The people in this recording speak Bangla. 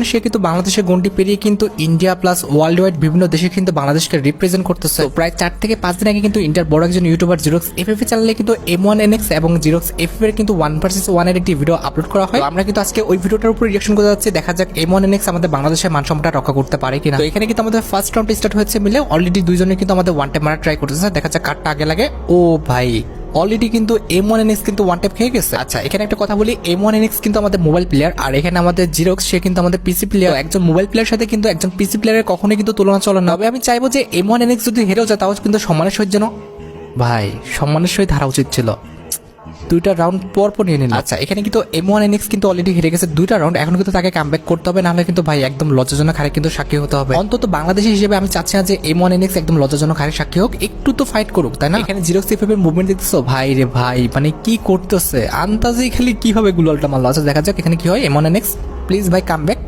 সে কিন্তু বাংলাদেশের গন্ডি পেরিয়ে কিন্তু ইন্ডিয়া প্লাস ওয়ার্ল্ড ওয়াইড বিভিন্ন দেশে কিন্তু বাংলাদেশকে রিপ্রেজেন্ট করতেছে। তো প্রায় 4 থেকে 5 দিন আগে কিন্তু ইন্ডিয়ার বড় একজন ইউটিউবার জিরক্স এফএফ চ্যানেলে কিন্তু M1NX এবং জিরক্স এফএফ এর কিন্তু 1 vs 1 এর একটি ভিডিও আপলোড করা হয়। তো আমরা কিন্তু আজকে ওই ভিডিওটার উপর রিঅ্যাকশন করতে যাচ্ছি, দেখা যাক M1NX আমাদের বাংলাদেশের মানসম্মানটা রক্ষা করতে পারে কিনা। তো এখানে কিন্তু আমাদের ফার্স্ট রাউন্ড স্টার্ট হয়েছে মিলে অলরেডি দুইজনে কিন্তু আমাদের ওয়ান টাইম মারা ট্রাই করতেছে, দেখা যাক কারটা আগে লাগে। ও ভাই অলরেডি কিন্তু M1NX কিন্তু ওয়ান ট্যাপ খেয়ে গেছে। আচ্ছা এখানে একটা কথা বলি, M1NX কিন্তু আমাদের মোবাইল প্লেয়ার, আর এখানে আমাদের জিরক্স সে কিন্তু আমাদের পিসি প্লেয়ার। একজন মোবাইল প্লেয়ারের সাথে কিন্তু একজন পিসি প্লেয়ারের কখনোই কিন্তু তুলনা চলে না। তবে আমি চাইবো যে M1NX যদি হেরেও যায় তাও কিন্তু সম্মানের সহিত যেন ভাই সম্মানের সহিত হারা উচিত ছিল। দুইটা রাউন্ড পর পর নিয়ে নিল। আচ্ছা এখানে কিন্তু M1NX কিন্তু অলরেডি হেরে গেছে দুইটা রাউন্ড, এখন কিন্তু তাকে কামব্যাক করতে হবে, নাহলে কিন্তু ভাই একদম লজ্জাজনক হারে কিন্তু সাক্ষী হতে হবে। অন্তত বাংলাদেশি হিসেবে আমি চাচ্ছি না যে M1NX একদম লজ্জাজনক হারে সাক্ষী হোক, একটু তো ফাইট করুক তাই না। এখানে জিরক্স এফএফ এর মুভমেন্ট দেখতেছো ভাই রে ভাই, মানে কি করতেছে আন্দাজে খালি কিভাবে গুলালটা মারলো। আচ্ছা দেখা যাক এখানে কি হয়। M1NX প্লিজ ভাই কামব্যাক।